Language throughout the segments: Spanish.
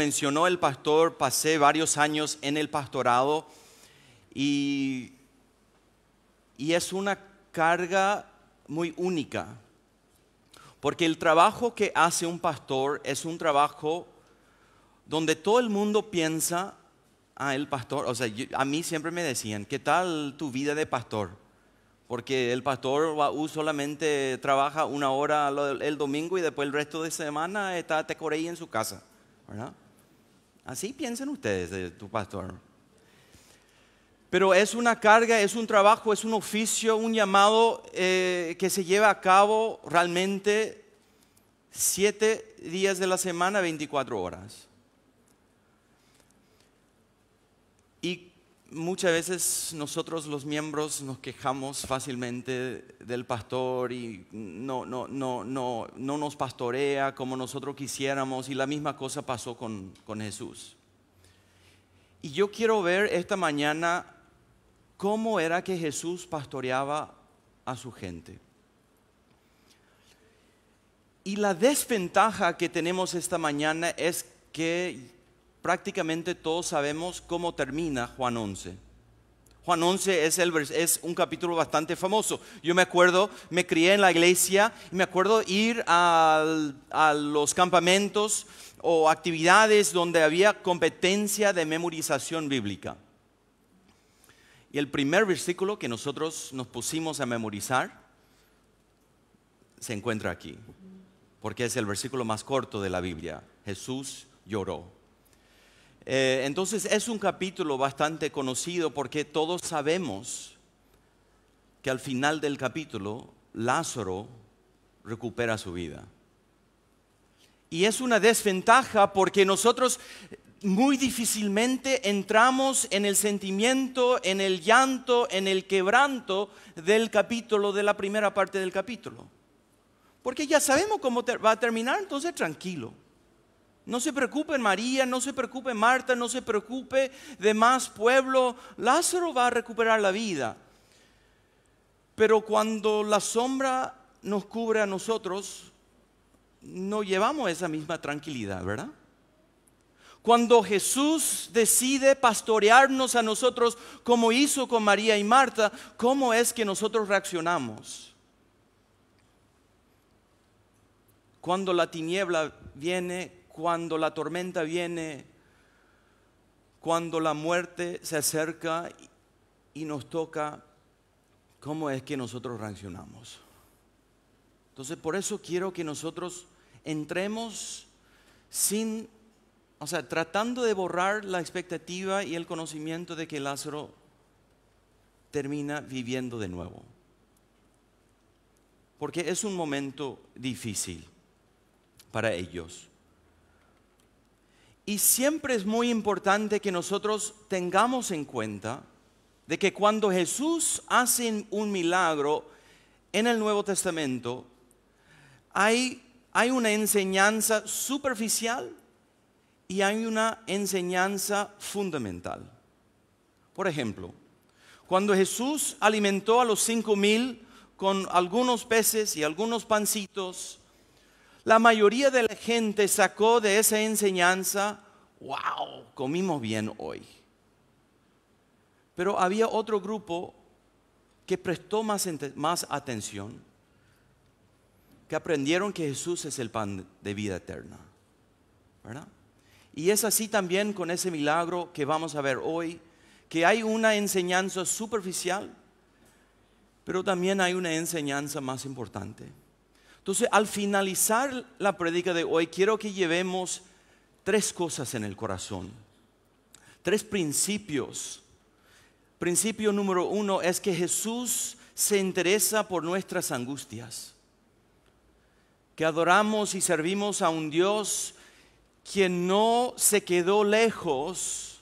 mencionó el pastor, pasé varios años en el pastorado y es una carga muy única. Porque el trabajo que hace un pastor es un trabajo donde todo el mundo piensa, el pastor, o sea, a mí siempre me decían, ¿qué tal tu vida de pastor? Porque el pastor solamente trabaja 1 hora el domingo y después el resto de semana está tecoreí en su casa, ¿verdad? Así piensan ustedes de tu pastor. Pero es una carga, es un trabajo, es un oficio, un llamado que se lleva a cabo realmente 7 días de la semana, 24 horas. Y muchas veces nosotros los miembros nos quejamos fácilmente del pastor y no nos pastorea como nosotros quisiéramos, y la misma cosa pasó con Jesús. Y yo quiero ver esta mañana cómo era que Jesús pastoreaba a su gente. Y la desventaja que tenemos esta mañana es que prácticamente todos sabemos cómo termina Juan 11. Juan 11 es un capítulo bastante famoso. Yo me acuerdo, me crié en la iglesia y me acuerdo ir a los campamentos o actividades donde había competencia de memorización bíblica. Y el primer versículo que nosotros nos pusimos a memorizar se encuentra aquí, porque es el versículo más corto de la Biblia. Jesús lloró. Entonces es un capítulo bastante conocido porque todos sabemos que al final del capítulo Lázaro recupera su vida. Y es una desventaja porque nosotros muy difícilmente entramos en el sentimiento, en el llanto, en el quebranto del capítulo, de la primera parte del capítulo. Porque ya sabemos cómo va a terminar, entonces tranquilo. No se preocupe María, no se preocupe Marta, no se preocupe demás pueblo. Lázaro va a recuperar la vida. Pero cuando la sombra nos cubre a nosotros, no llevamos esa misma tranquilidad, ¿verdad? Cuando Jesús decide pastorearnos a nosotros como hizo con María y Marta, ¿cómo es que nosotros reaccionamos? Cuando la tiniebla viene, cuando la tormenta viene, cuando la muerte se acerca y nos toca, ¿cómo es que nosotros reaccionamos? Entonces, por eso quiero que nosotros entremos tratando de borrar la expectativa y el conocimiento de que Lázaro termina viviendo de nuevo. Porque es un momento difícil para ellos. Y siempre es muy importante que nosotros tengamos en cuenta de que cuando Jesús hace un milagro en el Nuevo Testamento, hay una enseñanza superficial y hay una enseñanza fundamental. Por ejemplo, cuando Jesús alimentó a los 5,000 con algunos peces y algunos pancitos, la mayoría de la gente sacó de esa enseñanza, wow, comimos bien hoy. Pero había otro grupo que prestó más atención, que aprendieron que Jesús es el pan de vida eterna, ¿verdad? Y es así también con ese milagro que vamos a ver hoy, que hay una enseñanza superficial, pero también hay una enseñanza más importante. Entonces, al finalizar la prédica de hoy, quiero que llevemos 3 cosas en el corazón, 3 principios. Principio número 1 es que Jesús se interesa por nuestras angustias, que adoramos y servimos a un Dios quien no se quedó lejos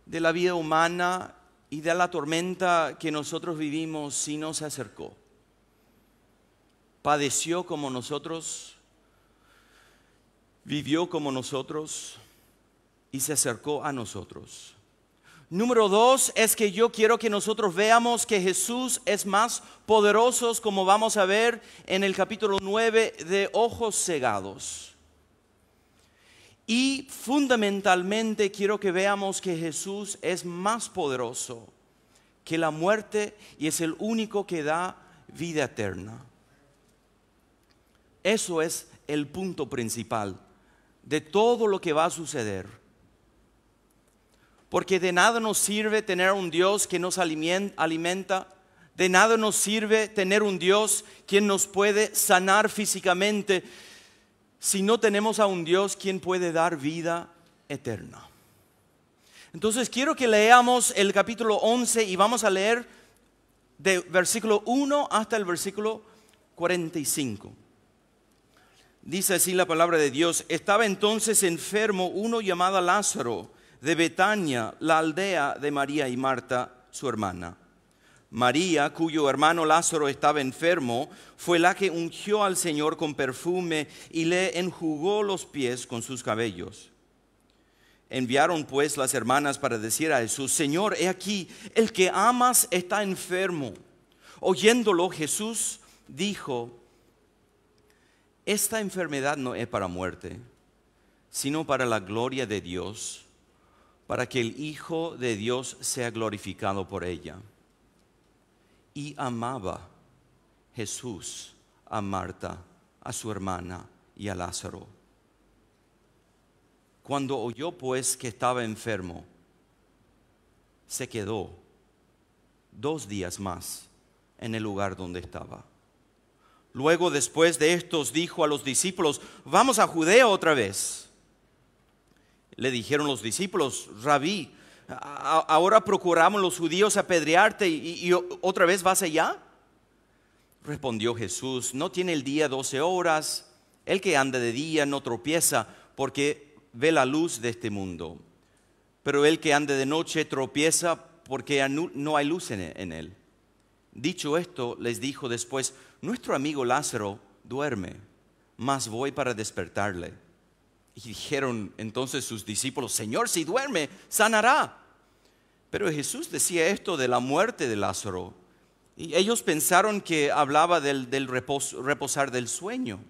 de la vida humana y de la tormenta que nosotros vivimos, sino se acercó. Padeció como nosotros, vivió como nosotros y se acercó a nosotros. Número 2 es que yo quiero que nosotros veamos que Jesús es más poderoso, como vamos a ver en el capítulo 9, de ojos cegados. Y fundamentalmente quiero que veamos que Jesús es más poderoso que la muerte y es el único que da vida eterna. Eso es el punto principal de todo lo que va a suceder. Porque de nada nos sirve tener un Dios que nos alimenta, de nada nos sirve tener un Dios quien nos puede sanar físicamente, si no tenemos a un Dios quien puede dar vida eterna. Entonces quiero que leamos el capítulo 11 y vamos a leer de versículo 1 hasta el versículo 45. Dice así la palabra de Dios: estaba entonces enfermo uno llamado Lázaro de Betania, la aldea de María y Marta, su hermana. María, cuyo hermano Lázaro estaba enfermo, fue la que ungió al Señor con perfume y le enjugó los pies con sus cabellos. Enviaron pues las hermanas para decir a Jesús: Señor, he aquí, el que amas está enfermo. Oyéndolo, Jesús dijo: esta enfermedad no es para muerte, sino para la gloria de Dios, para que el Hijo de Dios sea glorificado por ella. Y amaba Jesús a Marta, a su hermana y a Lázaro. Cuando oyó pues que estaba enfermo, se quedó 2 días más en el lugar donde estaba. Luego, después de estos, dijo a los discípulos: vamos a Judea otra vez. Le dijeron los discípulos: Rabí, ahora procuramos los judíos apedrearte y otra vez vas allá. Respondió Jesús: no tiene el día 12 horas. El que anda de día no tropieza, porque ve la luz de este mundo. Pero el que anda de noche tropieza, porque no hay luz en él. Dicho esto, les dijo después: nuestro amigo Lázaro duerme, mas voy para despertarle. Y dijeron entonces sus discípulos: Señor, si duerme, sanará. Pero Jesús decía esto de la muerte de Lázaro, y ellos pensaron que hablaba del reposar del sueño.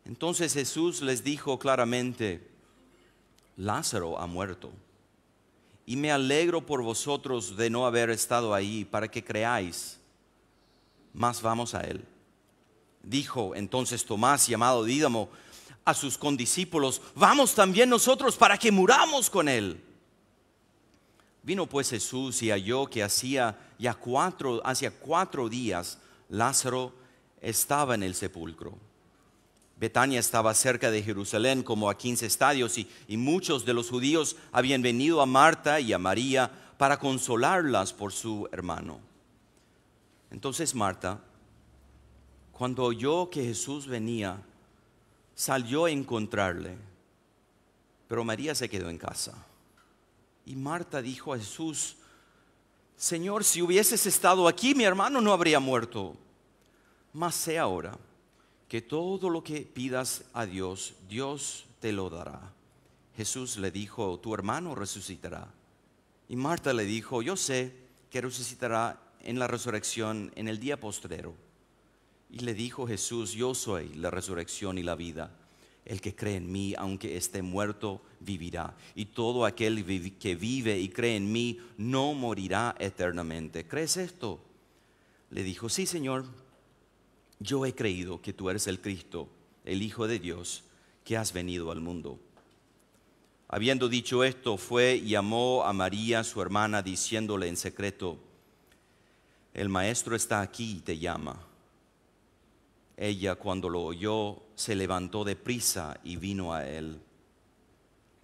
Entonces Jesús les dijo claramente: Lázaro ha muerto, y me alegro por vosotros de no haber estado ahí, para que creáis. Mas vamos a él. Dijo entonces Tomás, llamado Dídimo, a sus condiscípulos: vamos también nosotros para que muramos con él. Vino pues Jesús y halló que hacía 4 días Lázaro estaba en el sepulcro. Betania estaba cerca de Jerusalén, como a 15 estadios, y muchos de los judíos habían venido a Marta y a María para consolarlas por su hermano. Entonces Marta, cuando oyó que Jesús venía, salió a encontrarle, pero María se quedó en casa. Y Marta dijo a Jesús: Señor, si hubieses estado aquí, mi hermano no habría muerto. Mas sé ahora que todo lo que pidas a Dios, Dios te lo dará. Jesús le dijo: tu hermano resucitará. Y Marta le dijo: yo sé que resucitará en la resurrección en el día postrero. Y le dijo Jesús: yo soy la resurrección y la vida. El que cree en mí, aunque esté muerto, vivirá. Y todo aquel que vive y cree en mí no morirá eternamente. ¿Crees esto? Le dijo: sí, Señor, yo he creído que tú eres el Cristo, el Hijo de Dios, que has venido al mundo. Habiendo dicho esto, fue y llamó a María, su hermana, diciéndole en secreto: el Maestro está aquí y te llama. Ella, cuando lo oyó, se levantó de prisa y vino a él.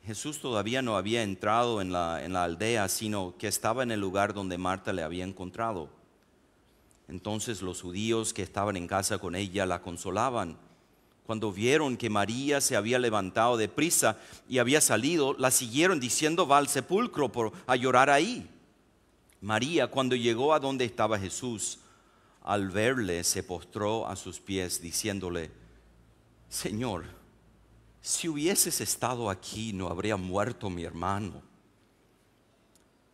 Jesús todavía no había entrado en la aldea, sino que estaba en el lugar donde Marta le había encontrado. Entonces los judíos que estaban en casa con ella la consolaban. Cuando vieron que María se había levantado de prisa y había salido, la siguieron diciendo: va al sepulcro a llorar ahí. María, cuando llegó a donde estaba Jesús, al verle se postró a sus pies, diciéndole: Señor, si hubieses estado aquí, no habría muerto mi hermano.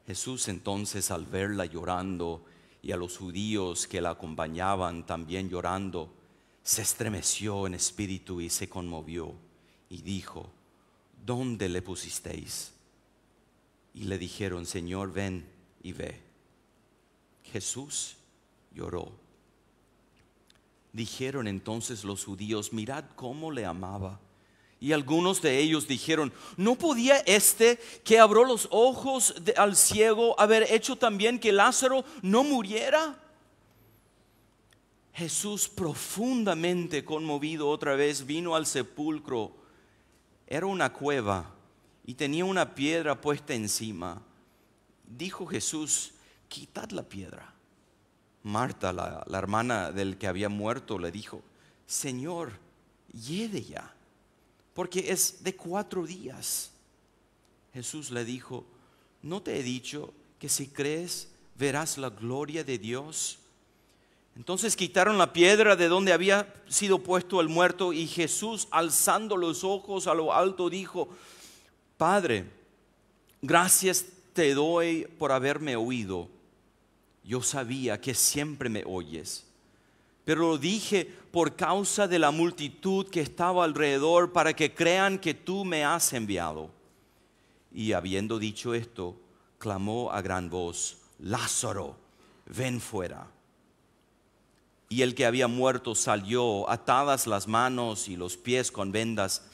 Jesús entonces, al verla llorando y a los judíos que la acompañaban también llorando, se estremeció en espíritu y se conmovió y dijo: ¿dónde le pusisteis? Y le dijeron, Señor, ven y ve. Jesús lloró. Dijeron entonces los judíos, mirad cómo le amaba. Y algunos de ellos dijeron, ¿no podía este que abrió los ojos al ciego haber hecho también que Lázaro no muriera? Jesús, profundamente conmovido otra vez, vino al sepulcro. Era una cueva y tenía una piedra puesta encima. Dijo Jesús, quitad la piedra. Marta, la hermana del que había muerto, le dijo, Señor, hiede ya, porque es de 4 días. Jesús le dijo, ¿no te he dicho que si crees verás la gloria de Dios? Entonces quitaron la piedra de donde había sido puesto el muerto, y Jesús, alzando los ojos a lo alto, dijo, Padre, gracias te doy por haberme oído. Yo sabía que siempre me oyes, pero lo dije por causa de la multitud que estaba alrededor, para que crean que tú me has enviado. Y habiendo dicho esto, clamó a gran voz, Lázaro, ven fuera. Y el que había muerto salió, atadas las manos y los pies con vendas,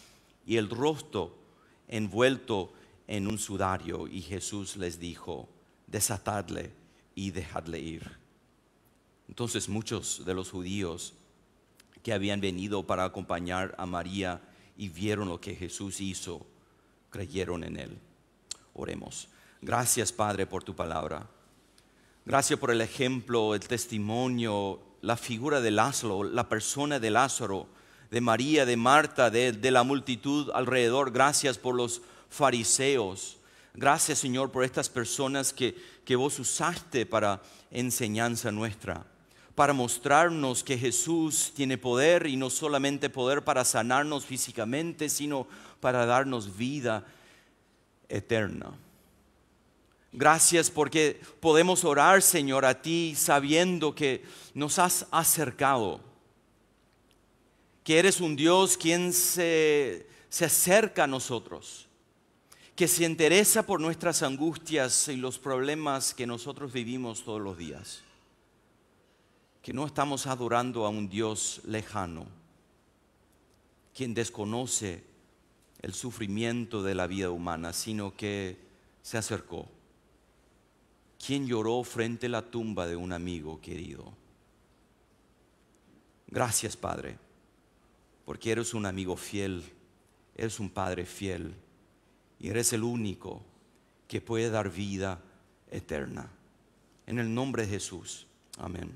y el rostro envuelto en un sudario. Y Jesús les dijo, desatadle y dejadle ir. Entonces muchos de los judíos que habían venido para acompañar a María y vieron lo que Jesús hizo, creyeron en él. Oremos. Gracias, Padre, por tu palabra. Gracias por el ejemplo, el testimonio, la figura de Lázaro, la persona de Lázaro, de María, de Marta, de la multitud alrededor. Gracias por los fariseos. Gracias, Señor, por estas personas que vos usaste para enseñanza nuestra, para mostrarnos que Jesús tiene poder, y no solamente poder para sanarnos físicamente, sino para darnos vida eterna. Gracias porque podemos orar, Señor, a ti sabiendo que nos has acercado, que eres un Dios quien se acerca a nosotros, que se interesa por nuestras angustias y los problemas que nosotros vivimos todos los días, que no estamos adorando a un Dios lejano, quien desconoce el sufrimiento de la vida humana, sino que se acercó, quien lloró frente a la tumba de un amigo querido. Gracias, Padre, porque eres un amigo fiel, eres un Padre fiel, y eres el único que puede dar vida eterna. En el nombre de Jesús, amén.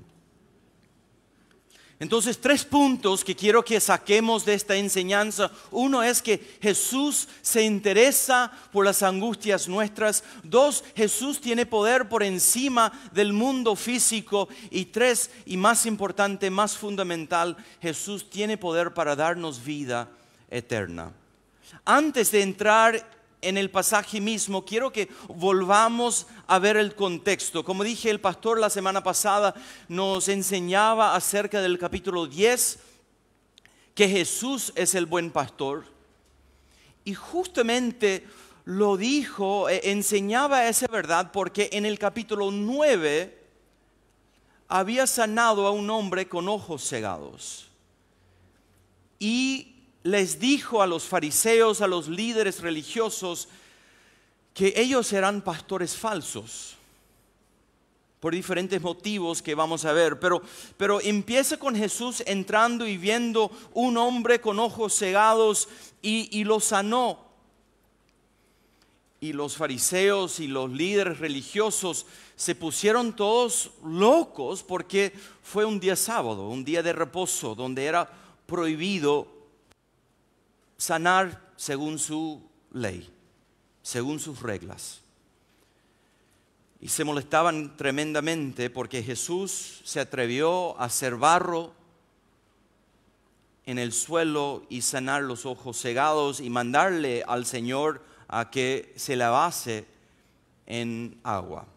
Entonces, 3 puntos que quiero que saquemos de esta enseñanza. Uno es que Jesús se interesa por las angustias nuestras. 2, Jesús tiene poder por encima del mundo físico. Y 3, y más importante, más fundamental, Jesús tiene poder para darnos vida eterna. Antes de entrar en el pasaje mismo, quiero que volvamos a ver el contexto. Como dije, el pastor la semana pasada nos enseñaba acerca del capítulo 10, que Jesús es el buen pastor. Y justamente lo dijo, enseñaba esa verdad, porque en el capítulo 9 había sanado a un hombre con ojos cegados. Y les dijo a los fariseos, a los líderes religiosos, que ellos eran pastores falsos, por diferentes motivos que vamos a ver. Pero empieza con Jesús entrando y viendo un hombre con ojos cegados y lo sanó. Y los fariseos y los líderes religiosos se pusieron todos locos, porque fue un día sábado, un día de reposo, donde era prohibido sanar según su ley, según sus reglas. Y se molestaban tremendamente porque Jesús se atrevió a hacer barro en el suelo y sanar los ojos cegados, y mandarle al Señor a que se lavase en agua.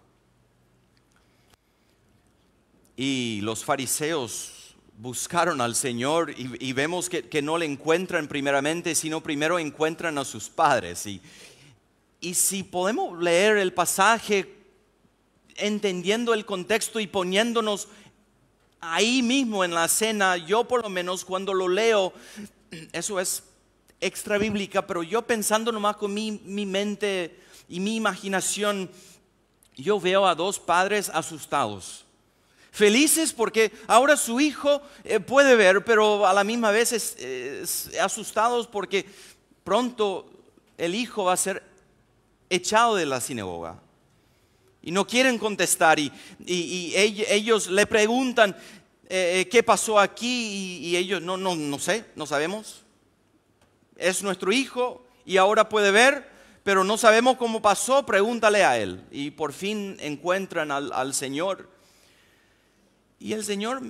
Y los fariseos buscaron al Señor y vemos que no le encuentran primeramente, sino primero encuentran a sus padres. Y si podemos leer el pasaje entendiendo el contexto y poniéndonos ahí mismo en la escena, yo por lo menos cuando lo leo, eso es extra bíblica, pero yo pensando nomás con mi mente y mi imaginación, yo veo a dos padres asustados. Felices porque ahora su hijo puede ver, pero a la misma vez asustados porque pronto el hijo va a ser echado de la sinagoga. Y no quieren contestar y ellos le preguntan qué pasó aquí y ellos no sé, no sabemos. Es nuestro hijo y ahora puede ver, pero no sabemos cómo pasó, pregúntale a él. Y por fin encuentran al Señor. Y el Señor,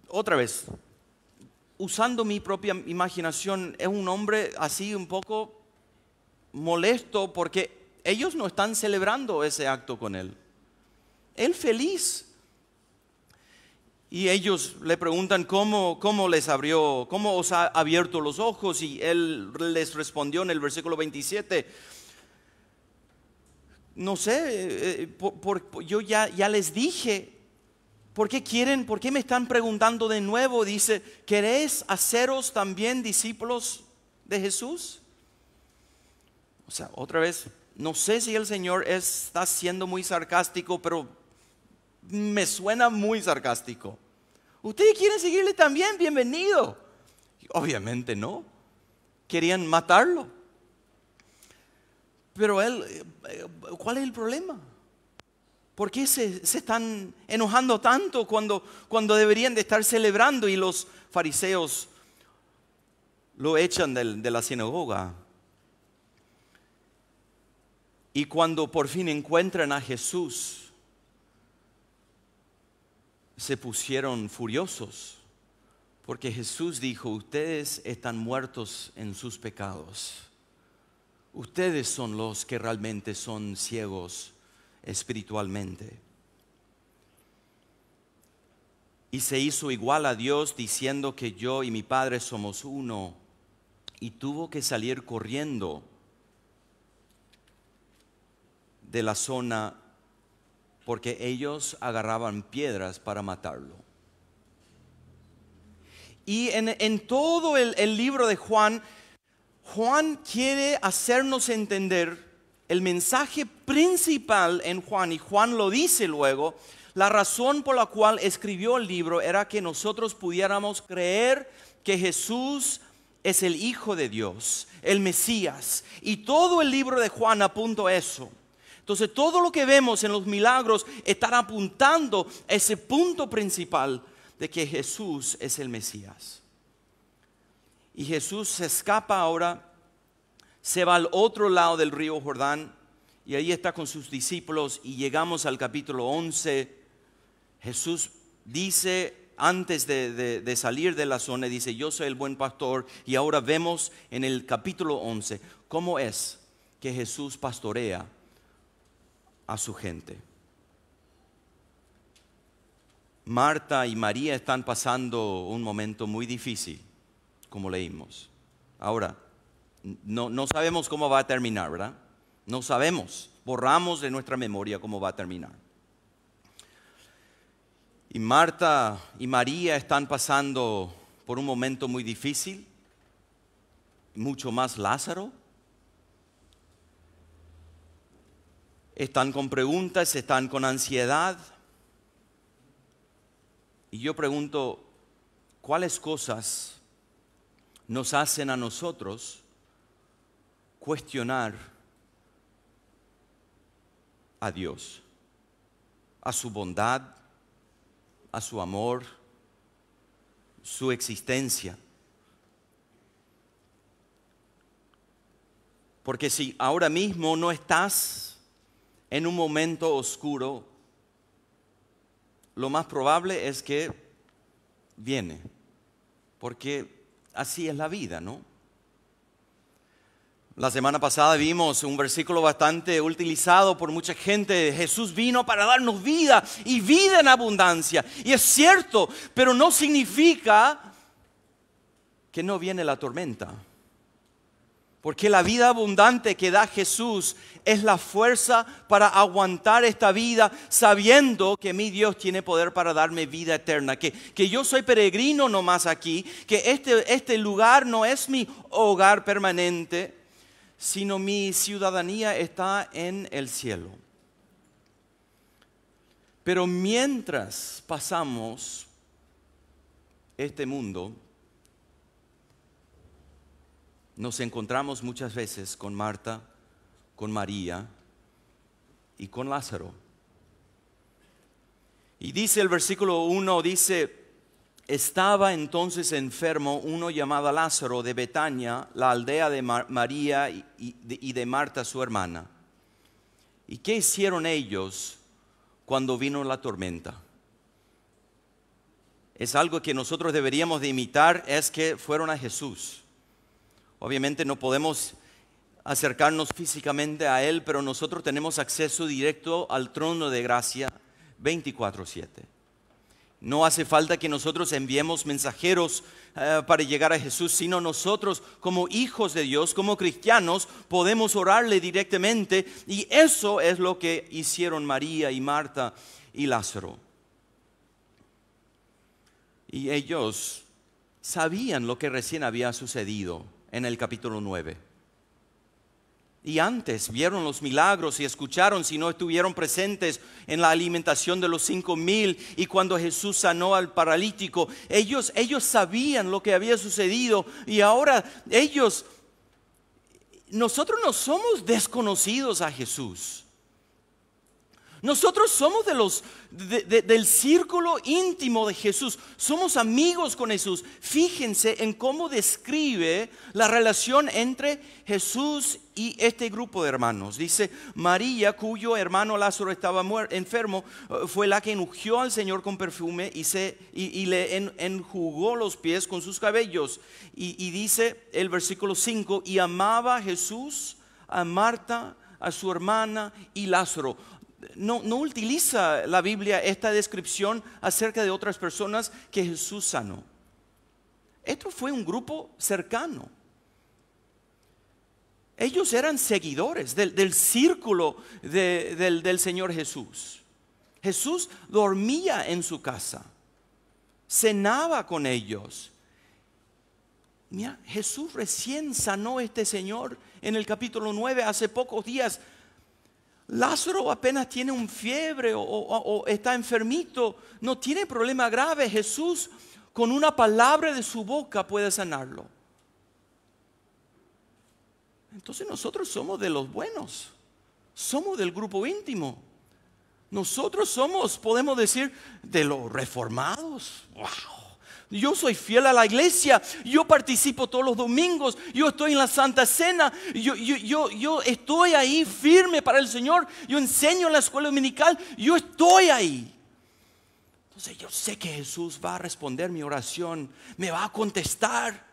otra vez, usando mi propia imaginación, es un hombre así un poco molesto porque ellos no están celebrando ese acto con él. Él feliz. Y ellos le preguntan cómo les abrió, cómo os ha abierto los ojos. Y él les respondió en el versículo 27. No sé, yo ya les dije. ¿Por qué me están preguntando de nuevo? Dice, ¿queréis haceros también discípulos de Jesús? O sea, otra vez, no sé si el Señor está siendo muy sarcástico, pero me suena muy sarcástico. ¿Ustedes quieren seguirle también? Bienvenido. Obviamente no. Querían matarlo. Pero él, ¿cuál es el problema? ¿Por qué se están enojando tanto cuando deberían de estar celebrando y los fariseos lo echan de la sinagoga? Y cuando por fin encuentran a Jesús, se pusieron furiosos porque Jesús dijo, ustedes están muertos en sus pecados. Ustedes son los que realmente son ciegos espiritualmente. Y se hizo igual a Dios diciendo que yo y mi Padre somos uno. Y tuvo que salir corriendo de la zona porque ellos agarraban piedras para matarlo. Y en todo el libro de Juan quiere hacernos entender el mensaje principal en Juan, y Juan lo dice luego, la razón por la cual escribió el libro era que nosotros pudiéramos creer que Jesús es el Hijo de Dios, el Mesías. Y todo el libro de Juan apunta a eso. Entonces todo lo que vemos en los milagros están apuntando a ese punto principal de que Jesús es el Mesías. Y Jesús se escapa ahora, se va al otro lado del río Jordán y ahí está con sus discípulos y llegamos al capítulo 11. Jesús dice, antes de salir de la zona, dice, yo soy el buen pastor. Y ahora vemos en el capítulo 11 cómo es que Jesús pastorea a su gente. Marta y María están pasando un momento muy difícil, como leímos. Ahora, no sabemos cómo va a terminar, ¿verdad? No sabemos, borramos de nuestra memoria cómo va a terminar. Y Marta y María están pasando por un momento muy difícil, mucho más Lázaro. Están con preguntas, están con ansiedad. Y yo pregunto, ¿cuáles cosas nos hacen a nosotros cuestionar a Dios, a su bondad, a su amor, su existencia? Porque si ahora mismo no estás en un momento oscuro, lo más probable es que viene, porque así es la vida, ¿no? La semana pasada vimos un versículo bastante utilizado por mucha gente. Jesús vino para darnos vida y vida en abundancia. Y es cierto, pero no significa que no viene la tormenta. Porque la vida abundante que da Jesús es la fuerza para aguantar esta vida, sabiendo que mi Dios tiene poder para darme vida eterna. Que yo soy peregrino nomás aquí, que este lugar no es mi hogar permanente, sino mi ciudadanía está en el cielo. Pero mientras pasamos este mundo, nos encontramos muchas veces con Marta, con María y con Lázaro. Y dice el versículo 1, dice: estaba entonces enfermo uno llamado Lázaro de Betania, la aldea de María y de Marta su hermana. ¿Y qué hicieron ellos cuando vino la tormenta? Es algo que nosotros deberíamos de imitar, es que fueron a Jesús. Obviamente no podemos acercarnos físicamente a Él, pero nosotros tenemos acceso directo al trono de gracia 24/7. No hace falta que nosotros enviemos mensajeros para llegar a Jesús, sino nosotros como hijos de Dios, como cristianos, podemos orarle directamente. Y eso es lo que hicieron María y Marta y Lázaro. Y ellos sabían lo que recién había sucedido en el capítulo 9. Y antes vieron los milagros y escucharon, si no estuvieron presentes en la alimentación de los 5,000 y cuando Jesús sanó al paralítico. Ellos sabían lo que había sucedido y ahora nosotros no somos desconocidos a Jesús. Nosotros somos del círculo íntimo de Jesús. Somos amigos con Jesús. Fíjense en cómo describe la relación entre Jesús y este grupo de hermanos. Dice: María, cuyo hermano Lázaro estaba enfermo, fue la que ungió al Señor con perfume y le enjugó los pies con sus cabellos. Y dice el versículo 5: y amaba a Jesús, a Marta, a su hermana y Lázaro. No utiliza la Biblia esta descripción acerca de otras personas que Jesús sanó. Esto fue un grupo cercano. Ellos eran seguidores del círculo del Señor Jesús. Jesús dormía en su casa, cenaba con ellos. Mira, Jesús recién sanó a este señor en el capítulo 9, hace pocos días. Lázaro apenas tiene un fiebre o está enfermito, no tiene problema grave. Jesús con una palabra de su boca puede sanarlo. Entonces nosotros somos de los buenos, somos del grupo íntimo. Nosotros somos, podemos decir, de los reformados. ¡Wow! Yo soy fiel a la iglesia, yo participo todos los domingos, yo estoy en la Santa Cena, yo estoy ahí firme para el Señor, yo enseño en la escuela dominical, yo estoy ahí. Entonces yo sé que Jesús va a responder mi oración, me va a contestar.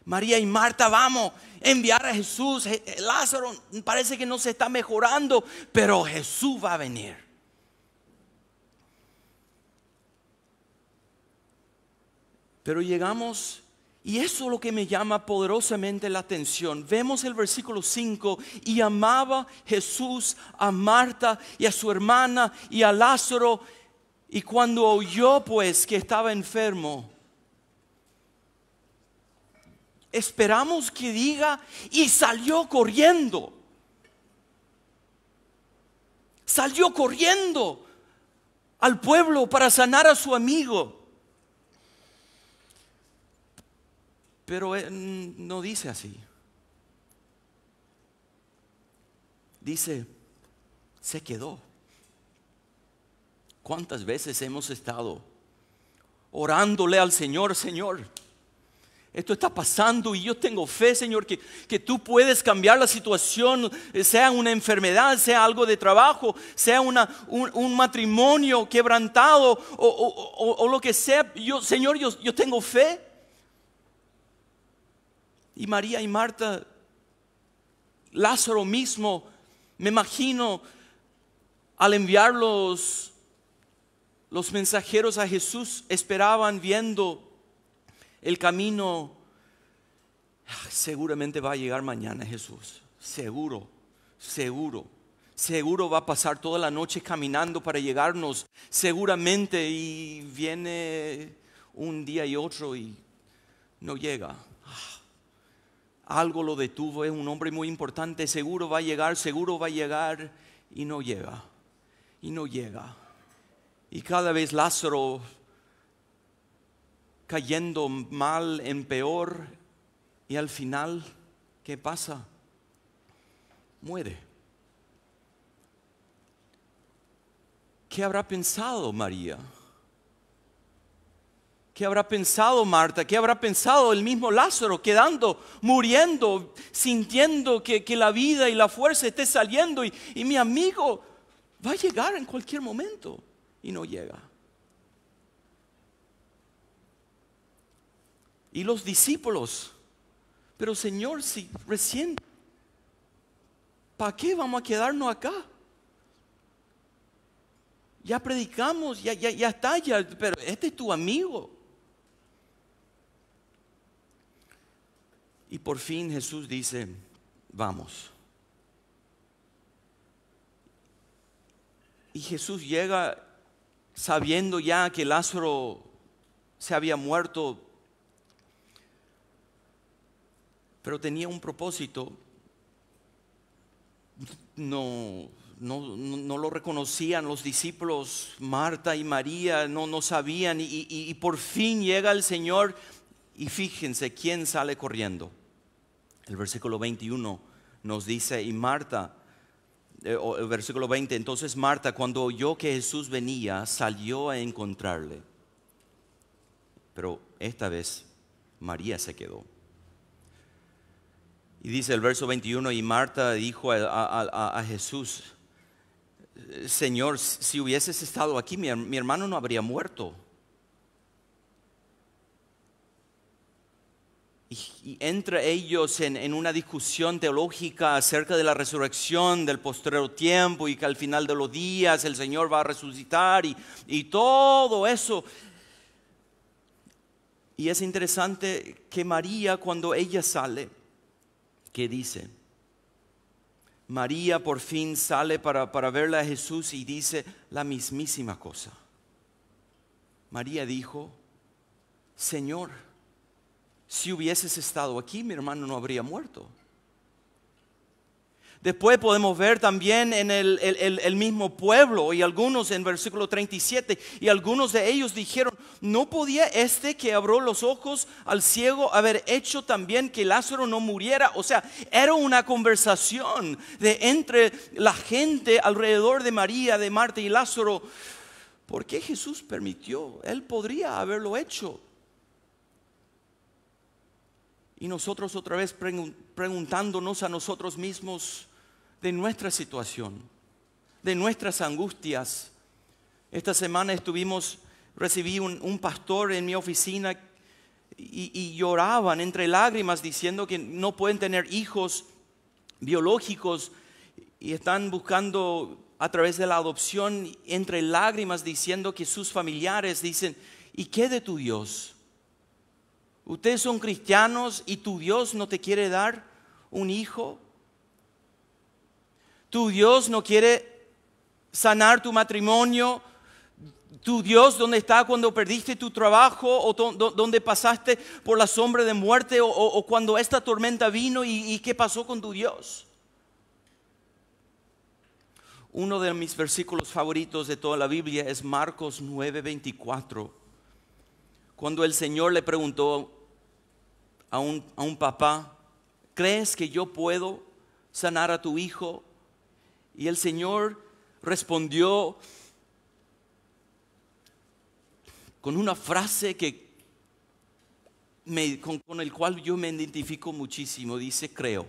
María y Marta, vamos a enviar a Jesús. Lázaro parece que no se está mejorando, pero Jesús va a venir. Pero llegamos, y eso es lo que me llama poderosamente la atención. Vemos el versículo 5: y amaba Jesús a Marta y a su hermana y a Lázaro. Y cuando oyó pues que estaba enfermo, esperamos que diga, y salió corriendo. Salió corriendo al pueblo para sanar a su amigo. Pero no dice así. Dice, se quedó. ¿Cuántas veces hemos estado orándole al Señor? Señor, esto está pasando y yo tengo fe, Señor, que tú puedes cambiar la situación, sea una enfermedad, sea algo de trabajo, sea un matrimonio quebrantado o lo que sea. Señor, yo tengo fe. Y María y Marta Lázaro mismo, me imagino, al enviar los mensajeros a Jesús, esperaban viendo el camino. Seguramente va a llegar mañana Jesús, seguro va a pasar toda la noche caminando para llegarnos, seguramente, y viene un día y otro y no llega. Algo lo detuvo, es un hombre muy importante, seguro va a llegar y no llega. Y cada vez Lázaro cayendo mal en peor, y al final, ¿qué pasa? Muere. ¿Qué habrá pensado María? ¿Qué habrá pensado Marta? ¿Qué habrá pensado el mismo Lázaro muriendo, sintiendo que la vida y la fuerza esté saliendo y mi amigo va a llegar en cualquier momento y no llega? Y los discípulos, pero Señor, si recién, ¿para qué vamos a quedarnos acá? Ya predicamos, ya está, pero este es tu amigo. Y por fin Jesús dice, vamos. Y Jesús llega sabiendo ya que Lázaro se había muerto, pero tenía un propósito. No lo reconocían los discípulos, Marta y María no sabían, y por fin llega el Señor. Y fíjense quién sale corriendo. El versículo 21 nos dice, y Marta, el versículo 20, entonces Marta, cuando oyó que Jesús venía, salió a encontrarle. Pero esta vez María se quedó. Y dice el verso 21, y Marta dijo a Jesús, Señor, si hubieses estado aquí, mi hermano no habría muerto. Y entre ellos en una discusión teológica acerca de la resurrección, del postrero tiempo, y que al final de los días el Señor va a resucitar y todo eso. Y es interesante que María, cuando ella sale, ¿qué dice? María por fin sale para verle a Jesús y dice la mismísima cosa. María dijo, Señor, si hubieses estado aquí, mi hermano no habría muerto. Después podemos ver también en el mismo pueblo, y algunos en versículo 37, y algunos de ellos dijeron, ¿no podía este que abrió los ojos al ciego haber hecho también que Lázaro no muriera? O sea, era una conversación entre la gente alrededor de María, de Marta y Lázaro. ¿Por qué Jesús permitió? Él podría haberlo hecho. Y nosotros otra vez preguntándonos a nosotros mismos de nuestra situación, de nuestras angustias. Esta semana recibí un pastor en mi oficina y lloraban entre lágrimas diciendo que no pueden tener hijos biológicos y están buscando a través de la adopción, entre lágrimas diciendo que sus familiares dicen, ¿y qué de tu Dios? Ustedes son cristianos y tu Dios no te quiere dar un hijo. Tu Dios no quiere sanar tu matrimonio. Tu Dios, ¿dónde está cuando perdiste tu trabajo? ¿O dónde pasaste por la sombra de muerte? ¿O cuando esta tormenta vino y qué pasó con tu Dios? Uno de mis versículos favoritos de toda la Biblia es Marcos 9:24. Cuando el Señor le preguntó a un papá, ¿crees que yo puedo sanar a tu hijo? Y el Señor respondió con una frase con el cual yo me identifico muchísimo. Dice, creo,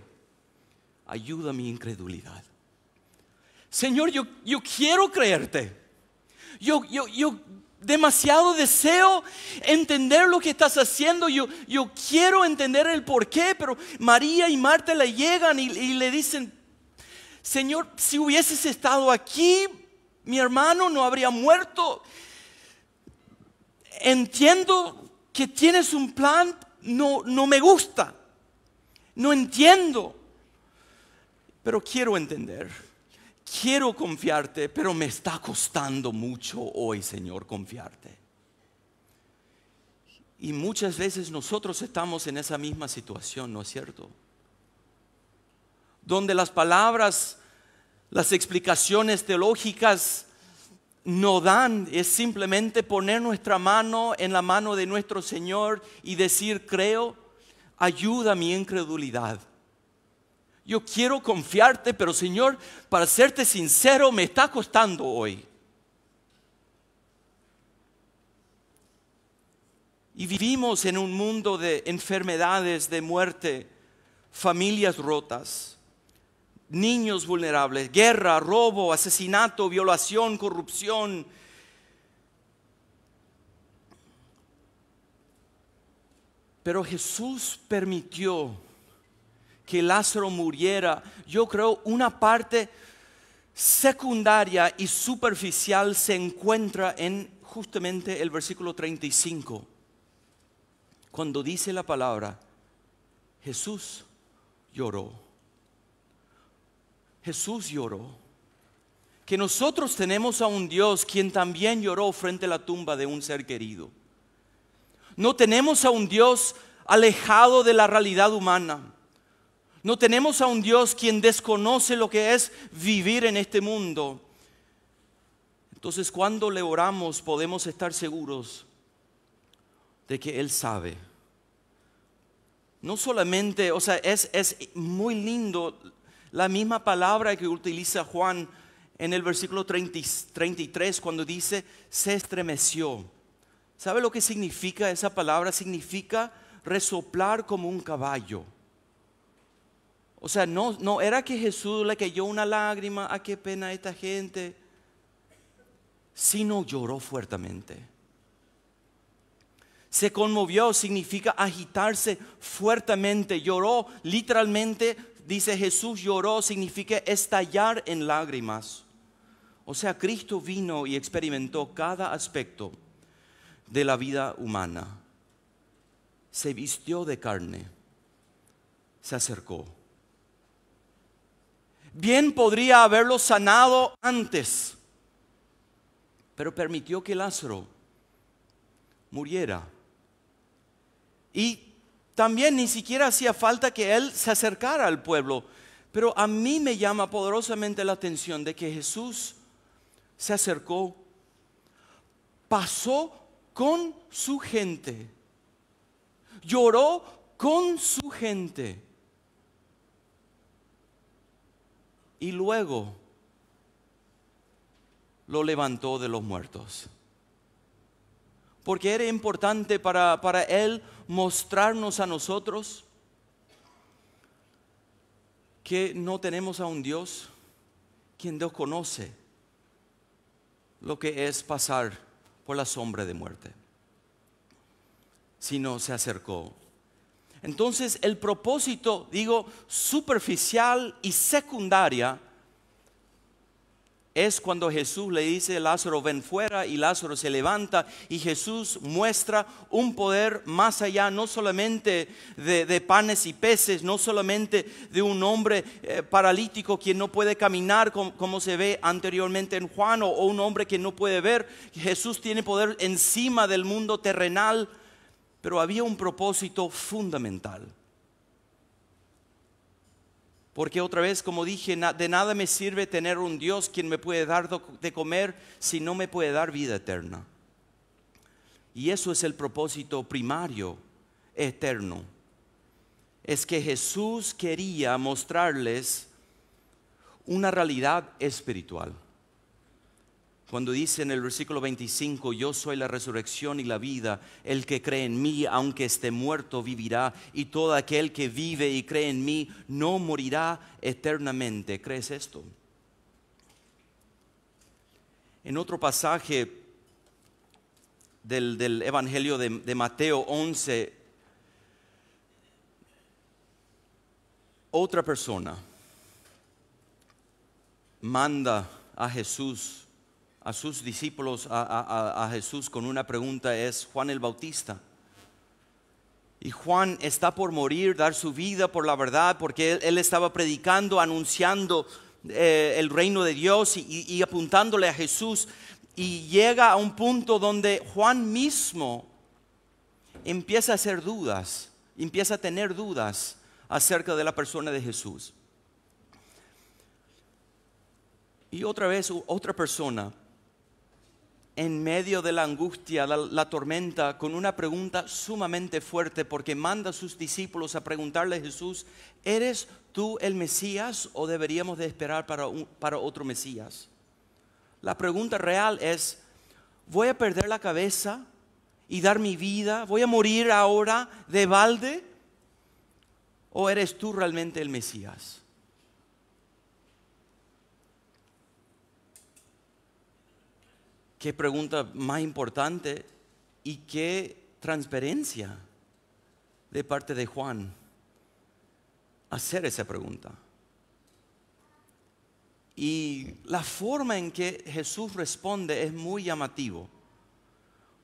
ayuda mi incredulidad. Señor, yo quiero creerte. Yo demasiado deseo entender lo que estás haciendo. Yo quiero entender el por qué, pero María y Marta le llegan y le dicen, Señor, si hubieses estado aquí, mi hermano no habría muerto. Entiendo que tienes un plan, no me gusta, no entiendo, pero quiero entender, quiero confiarte, pero me está costando mucho hoy, Señor, confiarte. Y muchas veces nosotros estamos en esa misma situación, ¿no es cierto? Donde las palabras, las explicaciones teológicas no dan, es simplemente poner nuestra mano en la mano de nuestro Señor y decir, creo, ayuda a mi incredulidad. Yo quiero confiarte, pero Señor, para serte sincero, me está costando hoy. Y vivimos en un mundo de enfermedades, de muerte, familias rotas, niños vulnerables, guerra, robo, asesinato, violación, corrupción. Pero Jesús permitió que Lázaro muriera. Yo creo una parte secundaria y superficial se encuentra en justamente el versículo 35. Cuando dice la palabra, Jesús lloró. Jesús lloró. Que nosotros tenemos a un Dios quien también lloró frente a la tumba de un ser querido. No tenemos a un Dios alejado de la realidad humana. No tenemos a un Dios quien desconoce lo que es vivir en este mundo. Entonces, cuando le oramos, podemos estar seguros de que Él sabe. No solamente, o sea, es muy lindo la misma palabra que utiliza Juan en el versículo 33 cuando dice, se estremeció. ¿Sabe lo que significa esa palabra? Significa resoplar como un caballo. O sea, no era que Jesús le cayó una lágrima, ah, qué pena esta gente, sino lloró fuertemente. Se conmovió, significa agitarse fuertemente. Lloró, literalmente, dice Jesús lloró, significa estallar en lágrimas. O sea, Cristo vino y experimentó cada aspecto de la vida humana. Se vistió de carne, se acercó. Bien podría haberlo sanado antes, pero permitió que Lázaro muriera. Y también ni siquiera hacía falta que él se acercara al pueblo. Pero a mí me llama poderosamente la atención de que Jesús se acercó, pasó con su gente, lloró con su gente. Y luego lo levantó de los muertos. Porque era importante para Él mostrarnos a nosotros que no tenemos a un Dios quien desconoce lo que es pasar por la sombra de muerte, sino se acercó. Entonces el propósito, digo, superficial y secundaria es cuando Jesús le dice, Lázaro, ven fuera, y Lázaro se levanta y Jesús muestra un poder más allá, no solamente de panes y peces, no solamente de un hombre paralítico quien no puede caminar como se ve anteriormente en Juan, o un hombre que no puede ver. Jesús tiene poder encima del mundo terrenal, pero había un propósito fundamental. Porque otra vez, como dije, de nada me sirve tener un Dios quien me puede dar de comer si no me puede dar vida eterna. Y eso es el propósito primario, eterno. Es que Jesús quería mostrarles una realidad espiritual. Cuando dice en el versículo 25, yo soy la resurrección y la vida, el que cree en mí, aunque esté muerto, vivirá, y todo aquel que vive y cree en mí, no morirá eternamente. ¿Crees esto? En otro pasaje del Evangelio de Mateo 11, otra persona manda a Jesús, a sus discípulos, a Jesús con una pregunta, es Juan el Bautista. Y Juan está por morir, dar su vida por la verdad, porque él estaba predicando, anunciando el reino de Dios y apuntándole a Jesús. Y llega a un punto donde Juan mismo empieza a hacer dudas, empieza a tener dudas acerca de la persona de Jesús. Y otra vez, otra persona, en medio de la angustia, la tormenta, con una pregunta sumamente fuerte, porque manda a sus discípulos a preguntarle a Jesús, ¿eres tú el Mesías o deberíamos de esperar para otro Mesías? La pregunta real es, ¿voy a perder la cabeza y dar mi vida? ¿Voy a morir ahora de balde? ¿O eres tú realmente el Mesías? Qué pregunta más importante y qué transparencia de parte de Juan hacer esa pregunta. Y la forma en que Jesús responde es muy llamativo.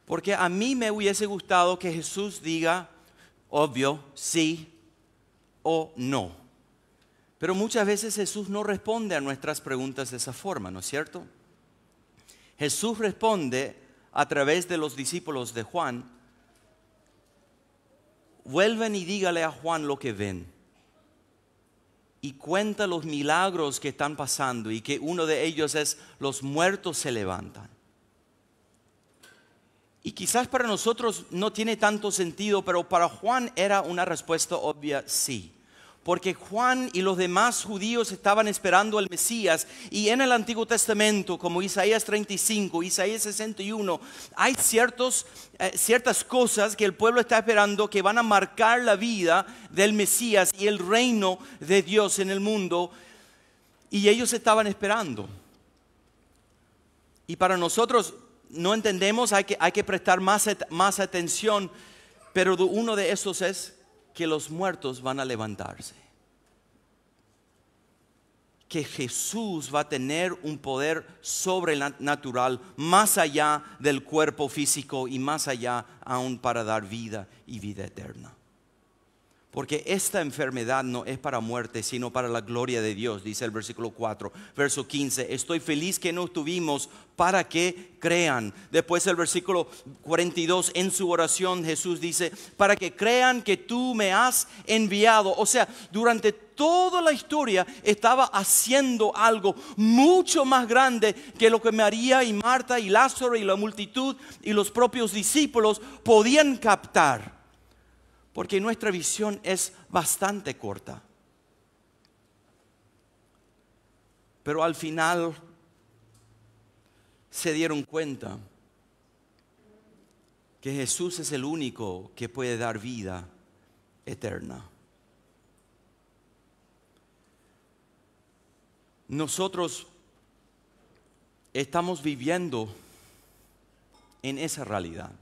Porque a mí me hubiese gustado que Jesús diga, obvio, sí o no. Pero muchas veces Jesús no responde a nuestras preguntas de esa forma, ¿no es cierto? Jesús responde a través de los discípulos de Juan, vuelven y dígale a Juan lo que ven. Y cuenta los milagros que están pasando y que uno de ellos es los muertos se levantan. Y quizás para nosotros no tiene tanto sentido, pero para Juan era una respuesta obvia, sí. Porque Juan y los demás judíos estaban esperando al Mesías. Y en el Antiguo Testamento, como Isaías 35, Isaías 61, hay ciertas cosas que el pueblo está esperando que van a marcar la vida del Mesías y el reino de Dios en el mundo. Y ellos estaban esperando. Y para nosotros no entendemos, hay que prestar más atención. Pero uno de esos es que los muertos van a levantarse. Que Jesús va a tener un poder sobrenatural más allá del cuerpo físico y más allá aún para dar vida y vida eterna. Porque esta enfermedad no es para muerte, sino para la gloria de Dios, dice el versículo 4, verso 15. Estoy feliz que no estuvimos para que crean. Después el versículo 42, en su oración Jesús dice, para que crean que tú me has enviado. O sea, durante toda la historia estaba haciendo algo mucho más grande que lo que María y Marta y Lázaro y la multitud y los propios discípulos podían captar. Porque nuestra visión es bastante corta. Pero al final se dieron cuenta que Jesús es el único que puede dar vida eterna. Nosotros estamos viviendo en esa realidad.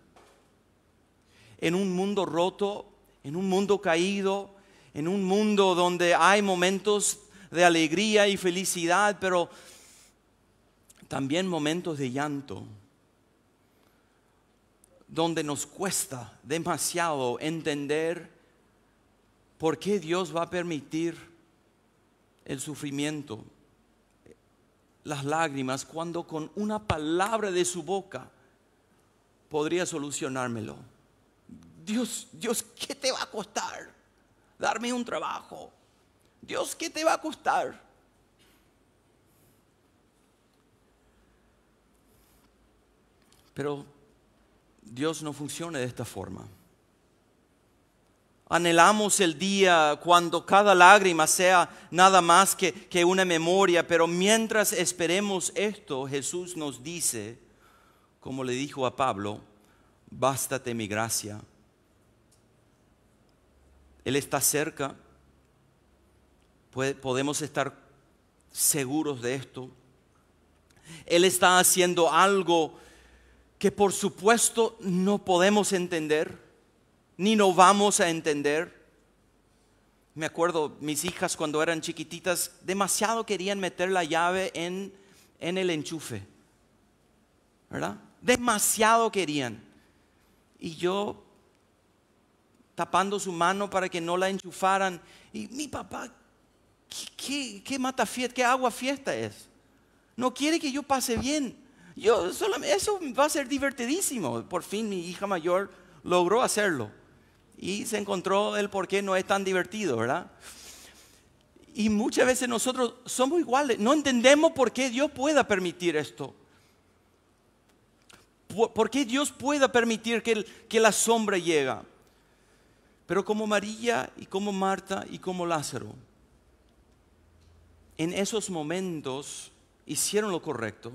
En un mundo roto, en un mundo caído, en un mundo donde hay momentos de alegría y felicidad, pero también momentos de llanto, donde nos cuesta demasiado entender por qué Dios va a permitir el sufrimiento, las lágrimas, cuando con una palabra de su boca podría solucionármelo. Dios, ¿qué te va a costar darme un trabajo? Dios, ¿qué te va a costar? Pero Dios no funciona de esta forma. Anhelamos el día cuando cada lágrima sea nada más que una memoria, pero mientras esperemos esto, Jesús nos dice, como le dijo a Pablo, bástate mi gracia. Él está cerca, podemos estar seguros de esto. Él está haciendo algo que por supuesto no podemos entender, ni no vamos a entender. Me acuerdo, mis hijas cuando eran chiquititas, demasiado querían meter la llave en el enchufe, ¿verdad? Demasiado querían. Y yo tapando su mano para que no la enchufaran. Y mi papá, ¿qué mata fiesta, qué agua fiesta es? No quiere que yo pase bien. Eso va a ser divertidísimo. Por fin mi hija mayor logró hacerlo. Y se encontró el por qué no es tan divertido, ¿verdad? Y muchas veces nosotros somos iguales. No entendemos por qué Dios pueda permitir esto. ¿Por qué Dios pueda permitir que la sombra llegue? Pero como María y como Marta y como Lázaro, en esos momentos hicieron lo correcto,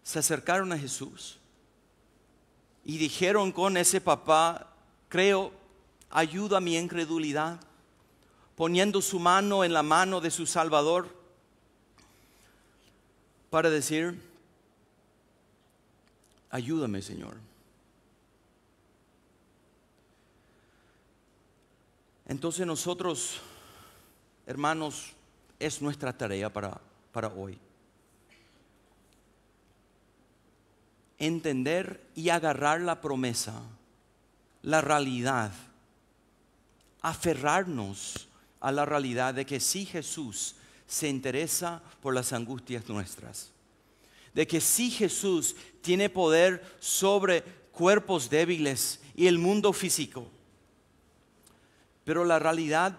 se acercaron a Jesús y dijeron con ese papá, creo, ayuda a mi incredulidad, poniendo su mano en la mano de su Salvador para decir, ayúdame, Señor. Entonces nosotros, hermanos, es nuestra tarea para hoy. Entender y agarrar la promesa, la realidad, aferrarnos a la realidad de que sí Jesús se interesa por las angustias nuestras, de que sí Jesús tiene poder sobre cuerpos débiles y el mundo físico. Pero la realidad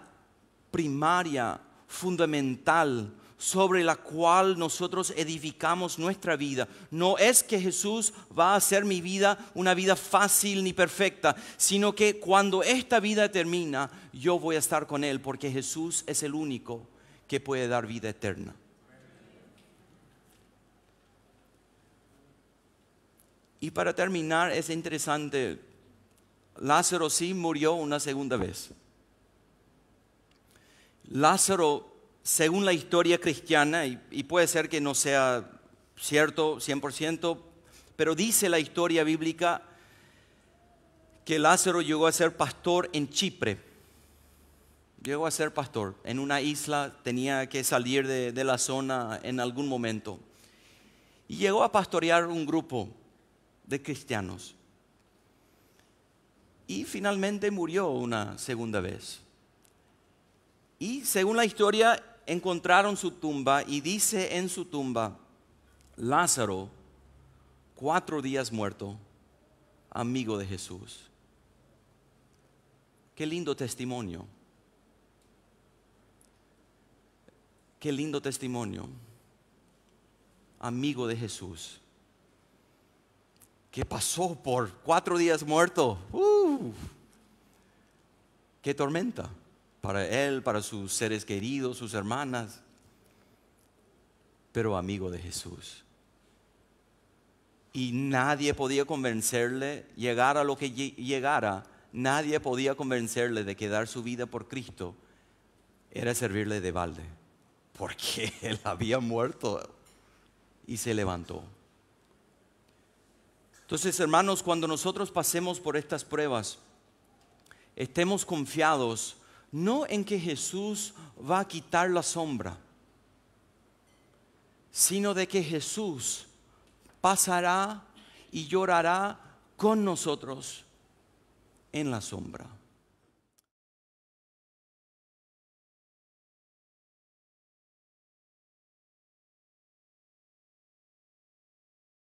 primaria, fundamental, sobre la cual nosotros edificamos nuestra vida, no es que Jesús va a hacer mi vida una vida fácil ni perfecta, sino que cuando esta vida termina, yo voy a estar con Él, porque Jesús es el único que puede dar vida eterna. Y para terminar, es interesante, Lázaro sí murió una segunda vez. Lázaro, según la historia cristiana, y puede ser que no sea cierto 100%, pero dice la historia bíblica que Lázaro llegó a ser pastor en Chipre. Llegó a ser pastor en una isla, tenía que salir de la zona en algún momento. Y llegó a pastorear un grupo de cristianos. Y finalmente murió una segunda vez. Y según la historia, encontraron su tumba y dice en su tumba, Lázaro, 4 días muerto, amigo de Jesús. Qué lindo testimonio. Qué lindo testimonio. Amigo de Jesús. Que pasó por 4 días muerto. Qué tormenta. Para él, para sus seres queridos, sus hermanas, pero amigo de Jesús. Y nadie podía convencerle, llegara lo que llegara, nadie podía convencerle de que dar su vida por Cristo era servirle de balde, porque él había muerto y se levantó. Entonces, hermanos, cuando nosotros pasemos por estas pruebas, estemos confiados no en que Jesús va a quitar la sombra, sino de que Jesús pasará y llorará con nosotros en la sombra.